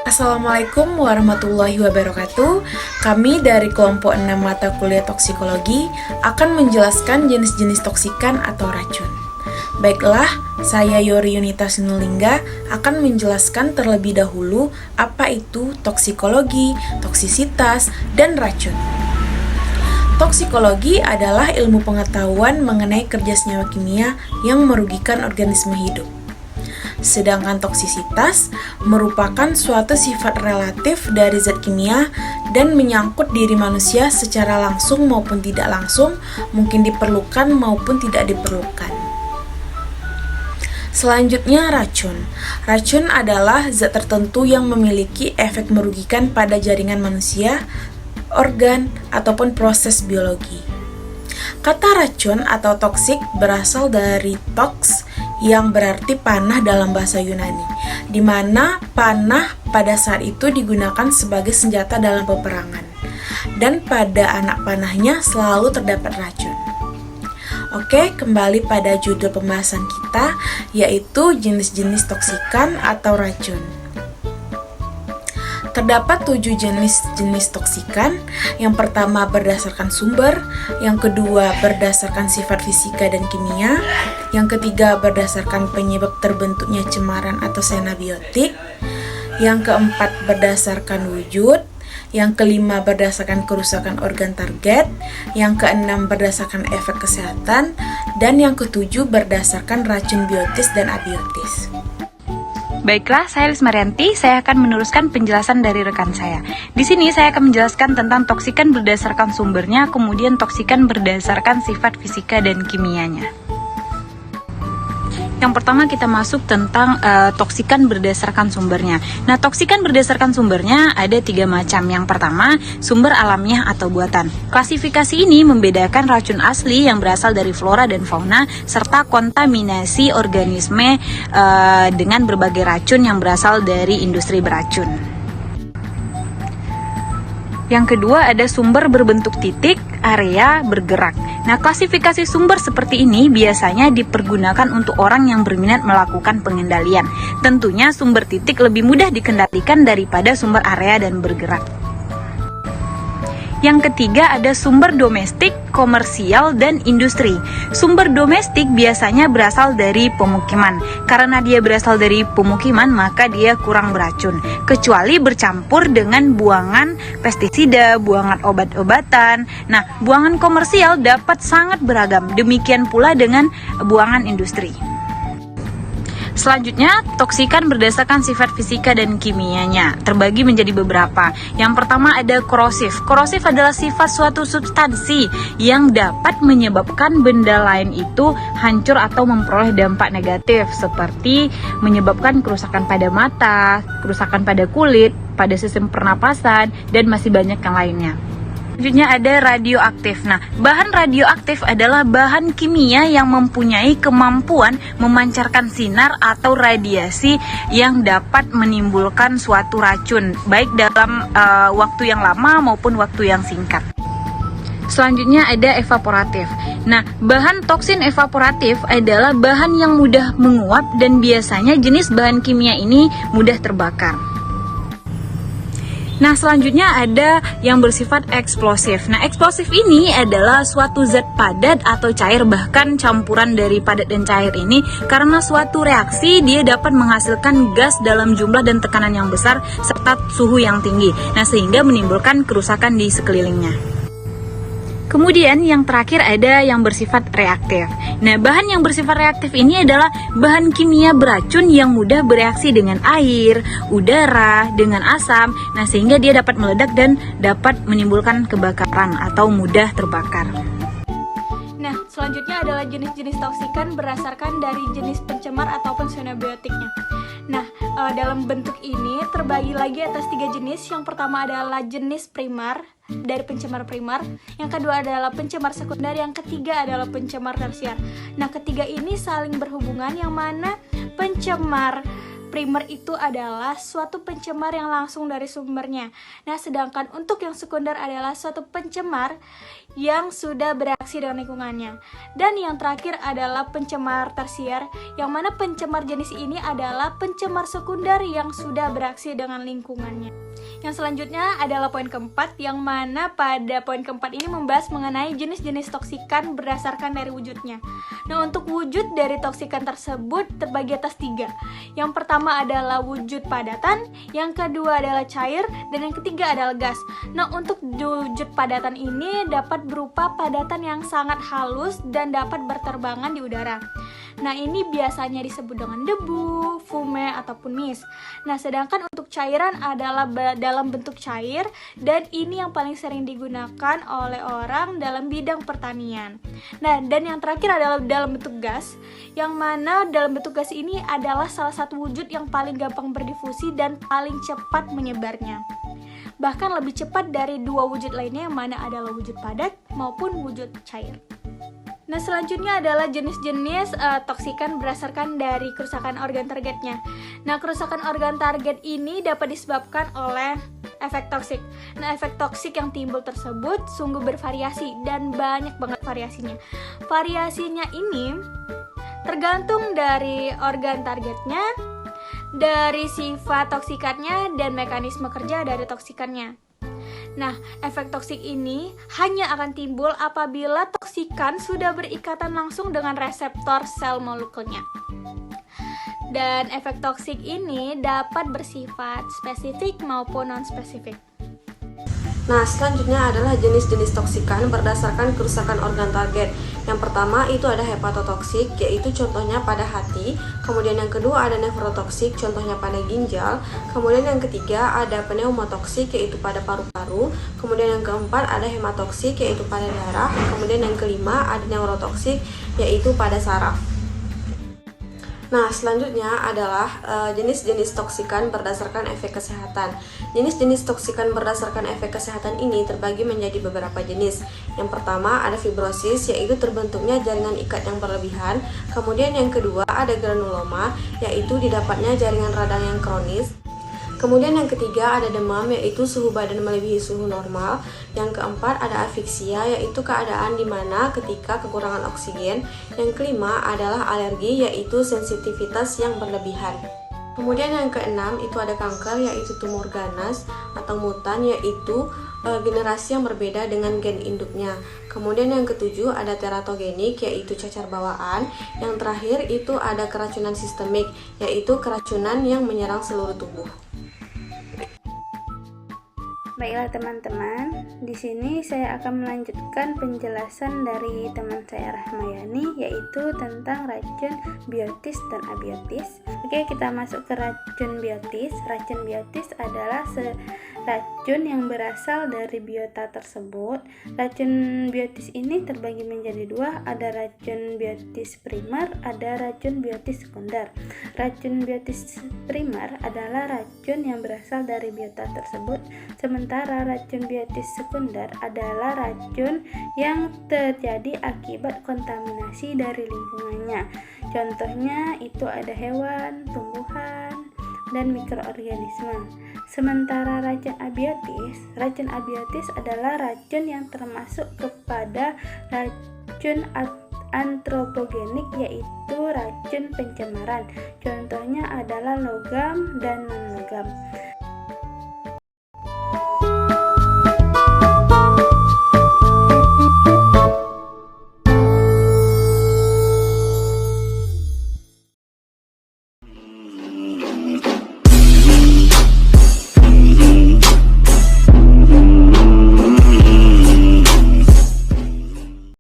Assalamualaikum warahmatullahi wabarakatuh. Kami dari kelompok 6 mata kuliah toksikologi akan menjelaskan jenis-jenis toksikan atau racun. Baiklah, saya Yori Yunita Sinulinga akan menjelaskan terlebih dahulu apa itu toksikologi, toksisitas, dan racun. Toksikologi adalah ilmu pengetahuan mengenai kerja senyawa kimia yang merugikan organisme hidup. Sedangkan toksisitas merupakan suatu sifat relatif dari zat kimia dan menyangkut diri manusia secara langsung maupun tidak langsung, mungkin diperlukan maupun tidak diperlukan. Selanjutnya racun. Racun adalah zat tertentu yang memiliki efek merugikan pada jaringan manusia, organ, ataupun proses biologi. Kata racun atau toksik berasal dari tox yang berarti panah dalam bahasa Yunani, di mana panah pada saat itu digunakan sebagai senjata dalam peperangan, dan pada anak panahnya selalu terdapat racun. Oke, kembali pada judul pembahasan kita, yaitu jenis-jenis toksikan atau racun. Terdapat 7 jenis toksikan. Yang pertama berdasarkan sumber, yang kedua berdasarkan sifat fisika dan kimia, yang ketiga berdasarkan penyebab terbentuknya cemaran atau senabiotik, yang keempat berdasarkan wujud, yang kelima berdasarkan kerusakan organ target, yang keenam berdasarkan efek kesehatan, dan yang ketujuh berdasarkan racun biotis dan abiotis. Baiklah, saya Lis Marianti, saya akan meneruskan penjelasan dari rekan saya. Di sini saya akan menjelaskan tentang toksikan berdasarkan sumbernya, kemudian toksikan berdasarkan sifat fisika dan kimianya. Yang pertama kita masuk tentang toksikan berdasarkan sumbernya. Nah, toksikan berdasarkan sumbernya ada 3 macam. Yang pertama, sumber alamiah atau buatan. Klasifikasi ini membedakan racun asli yang berasal dari flora dan fauna serta kontaminasi organisme dengan berbagai racun yang berasal dari industri beracun. Yang kedua ada sumber berbentuk titik, area, bergerak. Nah, klasifikasi sumber seperti ini biasanya dipergunakan untuk orang yang berminat melakukan pengendalian. Tentunya sumber titik lebih mudah dikendalikan daripada sumber area dan bergerak. Yang ketiga ada sumber domestik, komersial, dan industri. Sumber domestik biasanya berasal dari pemukiman. Karena dia berasal dari pemukiman, maka dia kurang beracun. Kecuali bercampur dengan buangan pestisida, buangan obat-obatan. Nah, buangan komersial dapat sangat beragam. Demikian pula dengan buangan industri. Selanjutnya, toksikan berdasarkan sifat fisika dan kimianya terbagi menjadi beberapa. Yang pertama ada korosif. Korosif adalah sifat suatu substansi yang dapat menyebabkan benda lain itu hancur atau memperoleh dampak negatif, seperti menyebabkan kerusakan pada mata, kerusakan pada kulit, pada sistem pernapasan, dan masih banyak yang lainnya. Selanjutnya ada radioaktif. Nah, bahan radioaktif adalah bahan kimia yang mempunyai kemampuan memancarkan sinar atau radiasi yang dapat menimbulkan suatu racun, baik dalam waktu yang lama maupun waktu yang singkat. Selanjutnya ada evaporatif. Nah, bahan toksin evaporatif adalah bahan yang mudah menguap dan biasanya jenis bahan kimia ini mudah terbakar. Nah, selanjutnya ada yang bersifat eksplosif. Nah, eksplosif ini adalah suatu zat padat atau cair, bahkan campuran dari padat dan cair ini karena suatu reaksi dia dapat menghasilkan gas dalam jumlah dan tekanan yang besar serta suhu yang tinggi. Nah, sehingga menimbulkan kerusakan di sekelilingnya. Kemudian yang terakhir ada yang bersifat reaktif. Nah, bahan yang bersifat reaktif ini adalah bahan kimia beracun yang mudah bereaksi dengan air, udara, dengan asam. Nah, sehingga dia dapat meledak dan dapat menimbulkan kebakaran atau mudah terbakar. Nah, selanjutnya adalah jenis-jenis toksikan berdasarkan dari jenis pencemar ataupun senabiotiknya. Nah, dalam bentuk ini terbagi lagi atas 3 jenis. Yang pertama adalah jenis primar, dari pencemar primer, yang kedua adalah pencemar sekunder, yang ketiga adalah pencemar tersier. Nah, ketiga ini saling berhubungan, yang mana pencemar primer itu adalah suatu pencemar yang langsung dari sumbernya. Nah, sedangkan untuk yang sekunder adalah suatu pencemar yang sudah bereaksi dengan lingkungannya. Dan yang terakhir adalah pencemar tersier, yang mana pencemar jenis ini adalah pencemar sekunder yang sudah bereaksi dengan lingkungannya. Yang selanjutnya adalah poin keempat, yang mana pada poin keempat ini membahas mengenai jenis-jenis toksikan berdasarkan dari wujudnya. Nah, untuk wujud dari toksikan tersebut terbagi atas 3. Yang pertama adalah wujud padatan, yang kedua adalah cair, dan yang ketiga adalah gas. Nah, untuk wujud padatan ini dapat berupa padatan yang sangat halus dan dapat berterbangan di udara. Nah, ini biasanya disebut dengan debu, fume, ataupun mist. Nah, sedangkan untuk cairan adalah dalam bentuk cair, dan ini yang paling sering digunakan oleh orang dalam bidang pertanian. Nah, dan yang terakhir adalah dalam bentuk gas, yang mana dalam bentuk gas ini adalah salah satu wujud yang paling gampang berdifusi dan paling cepat menyebarnya. Bahkan lebih cepat dari 2 wujud lainnya, yang mana adalah wujud padat maupun wujud cair. Nah, selanjutnya adalah jenis-jenis toksikan berdasarkan dari kerusakan organ targetnya. Nah, kerusakan organ target ini dapat disebabkan oleh efek toksik. Nah, efek toksik yang timbul tersebut sungguh bervariasi dan banyak banget variasinya. Variasinya ini tergantung dari organ targetnya, dari sifat toksikannya, dan mekanisme kerja dari toksikannya. Nah, efek toksik ini hanya akan timbul apabila toksikan sudah berikatan langsung dengan reseptor sel molekulnya. Dan efek toksik ini dapat bersifat spesifik maupun non-spesifik. Nah, selanjutnya adalah jenis-jenis toksikan berdasarkan kerusakan organ target. Yang pertama itu ada hepatotoksik, yaitu contohnya pada hati. Kemudian yang kedua ada nefrotoksik, contohnya pada ginjal. Kemudian yang ketiga ada pneumotoksik, yaitu pada paru-paru. Kemudian yang keempat ada hematoksik, yaitu pada darah. Kemudian yang kelima ada neurotoksik, yaitu pada saraf. Nah, selanjutnya adalah jenis-jenis toksikan berdasarkan efek kesehatan. Jenis-jenis toksikan berdasarkan efek kesehatan ini terbagi menjadi beberapa jenis. Yang pertama ada fibrosis, yaitu terbentuknya jaringan ikat yang berlebihan. Kemudian yang kedua ada granuloma, yaitu didapatnya jaringan radang yang kronis. Kemudian yang ketiga ada demam, yaitu suhu badan melebihi suhu normal. Yang keempat ada afiksia, yaitu keadaan di mana ketika kekurangan oksigen. Yang kelima adalah alergi, yaitu sensitivitas yang berlebihan. Kemudian yang keenam itu ada kanker, yaitu tumor ganas atau mutan, yaitu generasi yang berbeda dengan gen induknya. Kemudian yang ketujuh ada teratogenik, yaitu cacar bawaan. Yang terakhir itu ada keracunan sistemik, yaitu keracunan yang menyerang seluruh tubuh. Baiklah teman-teman, di sini saya akan melanjutkan penjelasan dari teman saya Rahmayani, yaitu tentang racun biotis dan abiotis. Oke, kita masuk ke racun biotis. Racun biotis adalah racun yang berasal dari biota tersebut. Racun biotis ini terbagi menjadi 2, ada racun biotis primer, ada racun biotis sekunder. Racun biotis primer adalah racun yang berasal dari biota tersebut, sementara racun biotis sekunder adalah racun yang terjadi akibat kontaminasi dari lingkungannya. Contohnya itu ada hewan, tumbuhan, dan mikroorganisme. Sementara racun abiotis adalah racun yang termasuk kepada racun antropogenik, yaitu racun pencemaran. Contohnya adalah logam dan non-logam.